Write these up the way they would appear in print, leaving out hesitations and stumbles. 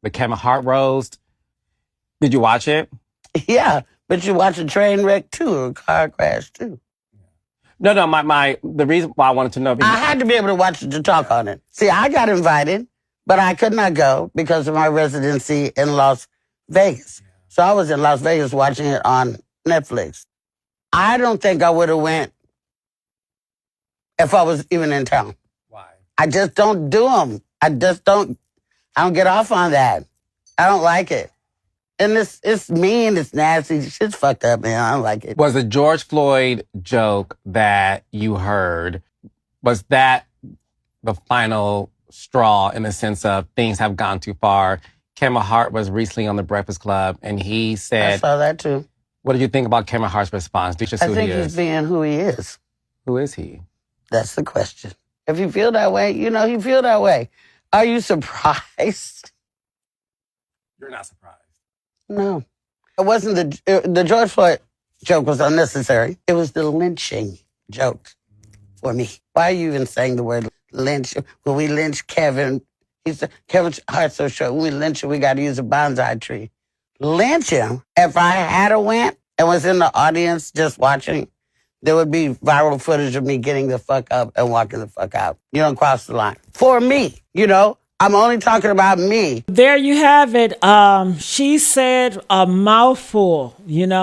the Kevin Hart roast. Did you watch it? Yeah, but you watch a train wreck too, or a car crash too. No, the reason why I wanted to know. I had to be able to watch it to talk on it. See, I got invited, but I could not go because of my residency in Las Vegas. So I was in Las Vegas watching it on Netflix. I don't think I would have went if I was even in town. Why? I just don't do them. I don't get off on that. I don't like it. And it's mean, it's nasty, shit's fucked up, man. I don't like it. Was the George Floyd joke that you heard, was that the final straw in the sense of things have gone too far? Kevin Hart was recently on The Breakfast Club, and he said... I saw that too. What did you think about Kevin Hart's response? I think he's being who he is. Who is he? That's the question. If you feel that way, you feel that way. Are you surprised? You're not surprised. No. It wasn't the George Floyd joke was unnecessary. It was the lynching joke for me. Why are you even saying the word lynch? When we lynch Kevin, Kevin Hart's so short. When we lynch him, we got to use a bonsai tree. Lynch him. If I had a went and was in the audience just watching, there would be viral footage of me getting the fuck up and walking the fuck out. You don't cross the line. For me, I'm only talking about me. There you have it. She said a mouthful.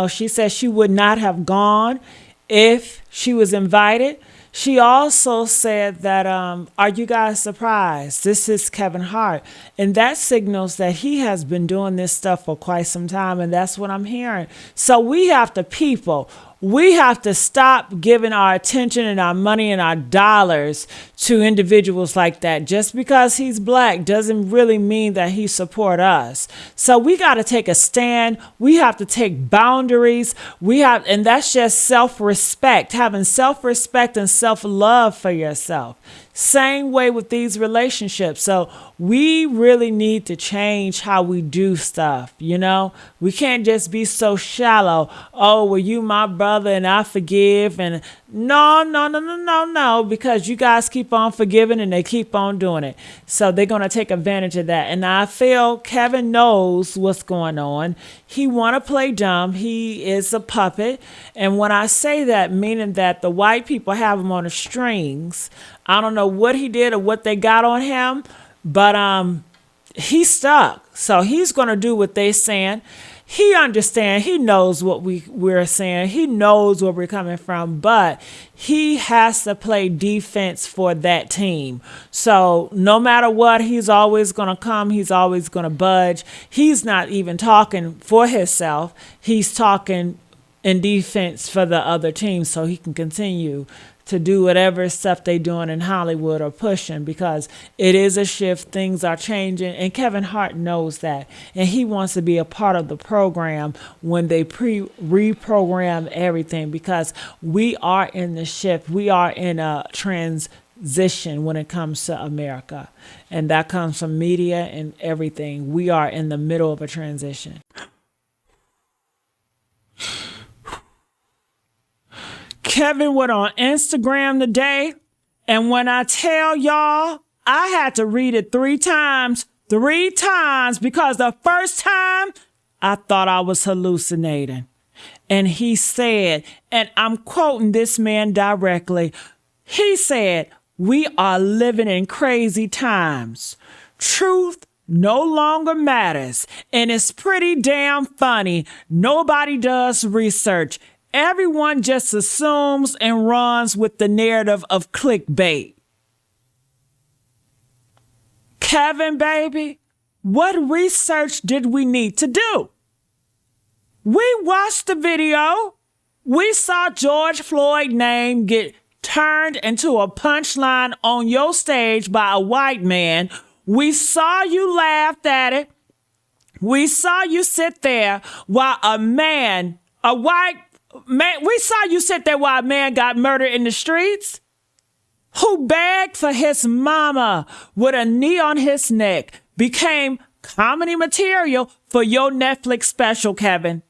She said she would not have gone if she was invited. She also said that, are you guys surprised? This is Kevin Hart. And that signals that he has been doing this stuff for quite some time. And that's what I'm hearing. So we have to stop giving our attention and our money and our dollars to individuals like that. Just because he's black doesn't really mean that he support us. So we got to take a stand. We have to take boundaries. And that's just self-respect, having self-respect and self-love for yourself. Same way with these relationships. So we really need to change how we do stuff. We can't just be so shallow. Oh, well, you my brother and I forgive. And no, because you guys keep on forgiving and they keep on doing it. So they're going to take advantage of that. And I feel Kevin knows what's going on. He want to play dumb. He is a puppet. And when I say that, meaning that the white people have him on the strings. I don't know what he did or what they got on him, but he's stuck. So he's going to do what they're saying. He understands. He knows what we're saying. He knows where we're coming from, but he has to play defense for that team. So no matter what, he's always going to come. He's always going to budge. He's not even talking for himself. He's talking in defense for the other team so he can continue to do whatever stuff they doing in Hollywood or pushing, because it is a shift. Things are changing, and Kevin Hart knows that, and he wants to be a part of the program when they reprogram everything, because we are in the shift. We are in a transition when it comes to America, and that comes from media and everything. We are in the middle of a transition. Kevin went on Instagram today, and when I tell y'all, I had to read it three times, because the first time I thought I was hallucinating. And he said, and I'm quoting this man directly, he said, "We are living in crazy times. Truth no longer matters, and it's pretty damn funny. Nobody does research. Everyone just assumes and runs with the narrative of clickbait." Kevin, baby, what research did we need to do? We watched the video. We saw George Floyd's name get turned into a punchline on your stage by a white man. We saw you laugh at it. We saw you sit there while we saw you sit there while a man got murdered in the streets, who begged for his mama with a knee on his neck, became comedy material for your Netflix special, Kevin.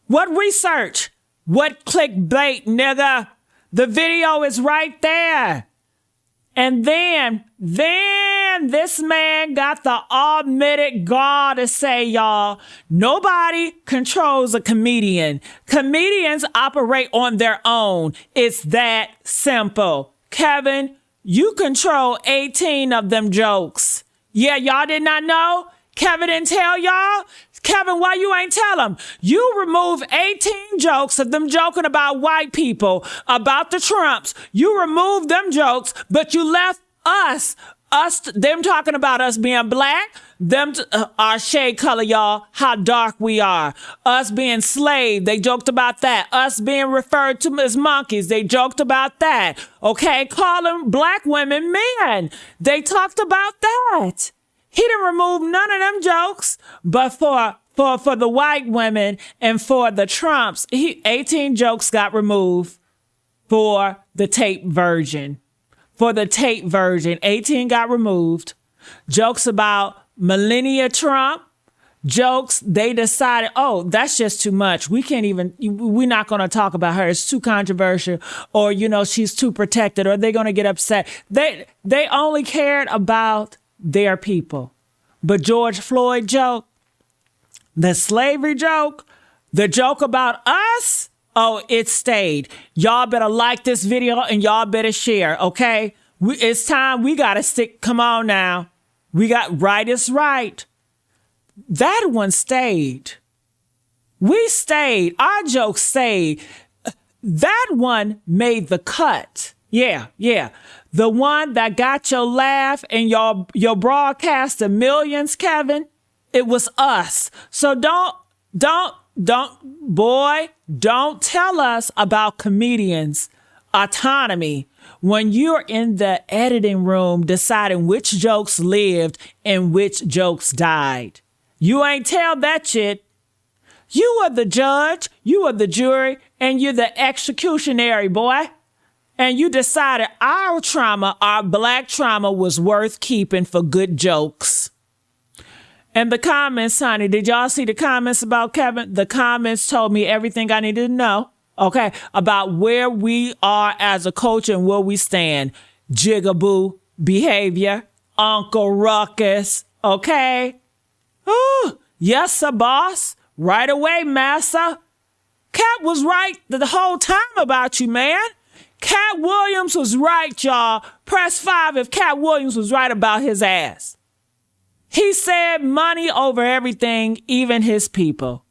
What research? What clickbait, nigga? The video is right there. And then then this man got the almighty God to say, y'all, nobody controls a comedian. Comedians operate on their own. It's that simple. Kevin, you control 18 of them jokes. Yeah, y'all did not know? Kevin didn't tell y'all? Kevin, why you ain't tell them? You remove 18 jokes of them joking about white people, about the Trumps. You removed them jokes, but you left them talking about us being black, our shade color, y'all, how dark we are. Us being slave, they joked about that. Us being referred to as monkeys, they joked about that. Okay, calling black women men, they talked about that. He didn't remove none of them jokes, but for the white women and for the Trumps, 18 jokes got removed for the tape version. For the tape version, 18 got removed. Jokes about Melania Trump, jokes, they decided, oh, that's just too much. We're not going to talk about her. It's too controversial, or, she's too protected, or they're going to get upset. They only cared about their people. But George Floyd joke, the slavery joke, the joke about us, oh, it stayed. Y'all better like this video and y'all better share, okay? It's time. We got to stick. Come on now. We got right is right. That one stayed. We stayed. Our joke stayed. That one made the cut. Yeah. The one that got your laugh and your broadcast to millions, Kevin, it was us. So don't tell us about comedians' autonomy when you're in the editing room deciding which jokes lived and which jokes died. You ain't tell that shit. You are the judge, you are the jury, and you're the executionary, boy. And you decided our black trauma was worth keeping for good jokes. And the comments, honey, did y'all see the comments about Kevin? The comments told me everything I needed to know, okay, about where we are as a culture and where we stand. Jigaboo behavior, Uncle Ruckus, okay? Ooh, yes, sir, boss. Right away, massa. Cat was right the whole time about you, man. Cat Williams was right, y'all. Press 5 if Cat Williams was right about his ass. He said money over everything, even his people.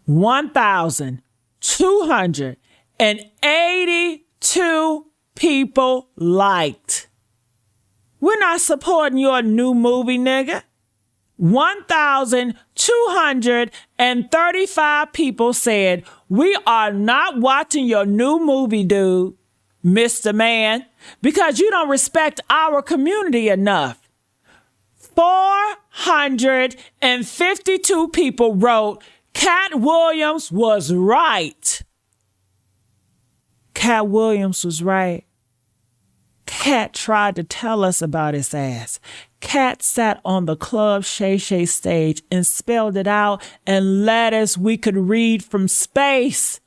1,282 people liked. We're not supporting your new movie, nigga. 1,235 people said, we are not watching your new movie, dude, Mr. Man, because you don't respect our community enough. 452 people wrote, Cat Williams was right. Cat Williams was right. Cat tried to tell us about his ass. Cat sat on the Club Shay Shay stage and spelled it out and letters we could read from space.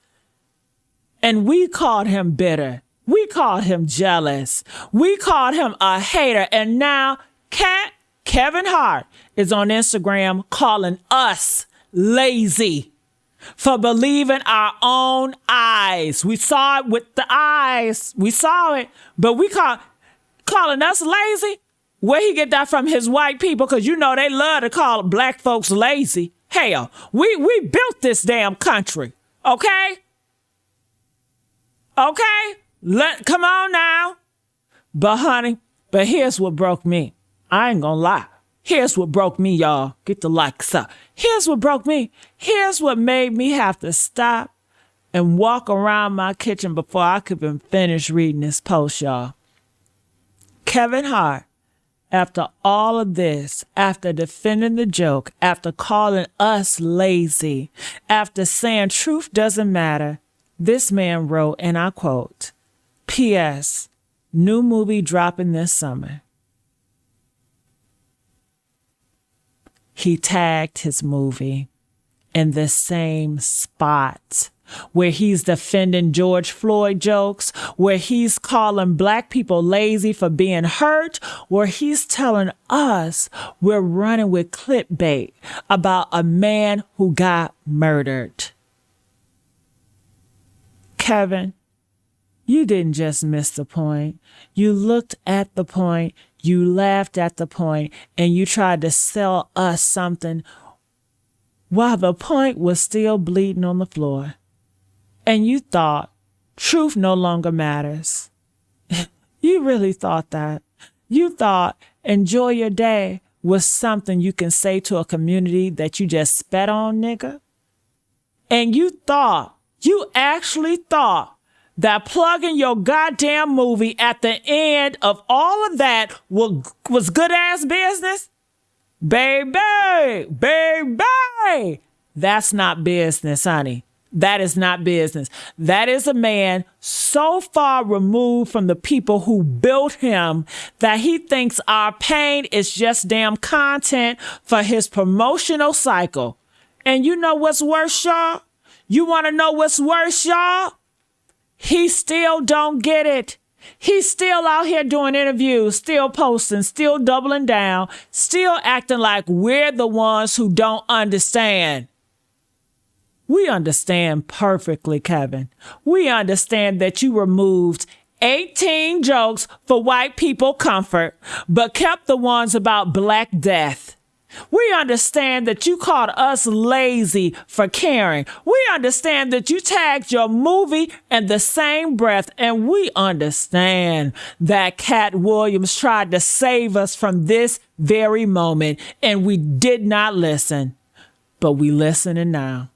And we called him bitter. We called him jealous. We called him a hater. And now Kevin Hart is on Instagram calling us lazy for believing our own eyes. We saw it with the eyes. We saw it. But we calling us lazy? Where he get that from? His white people? Because you know they love to call black folks lazy. Hell, we built this damn country. Okay? Okay? Come on now. But honey, here's what broke me. I ain't gonna lie. Here's what broke me, y'all. Get the likes up. Here's what broke me. Here's what made me have to stop and walk around my kitchen before I could even finish reading this post, y'all. Kevin Hart, after all of this, after defending the joke, after calling us lazy, after saying truth doesn't matter, this man wrote, and I quote, P.S. New movie dropping this summer. He tagged his movie in the same spot, where he's defending George Floyd jokes, where he's calling black people lazy for being hurt, where he's telling us we're running with clickbait about a man who got murdered. Kevin, you didn't just miss the point. You looked at the point, you laughed at the point, and you tried to sell us something while the point was still bleeding on the floor. And you thought truth no longer matters. You really thought that. You thought enjoy your day was something you can say to a community that you just spat on, nigga. And you actually thought that plugging your goddamn movie at the end of all of that was good ass business? Baby, that's not business, honey. That is not business. That is a man so far removed from the people who built him that he thinks our pain is just damn content for his promotional cycle. And you know what's worse, y'all? You want to know what's worse, y'all? He still don't get it. He's still out here doing interviews, still posting, still doubling down, still acting like we're the ones who don't understand. We understand perfectly, Kevin. We understand that you removed 18 jokes for white people comfort, but kept the ones about Black death. We understand that you called us lazy for caring. We understand that you tagged your movie in the same breath, and we understand that Cat Williams tried to save us from this very moment, and we did not listen. But we listening now.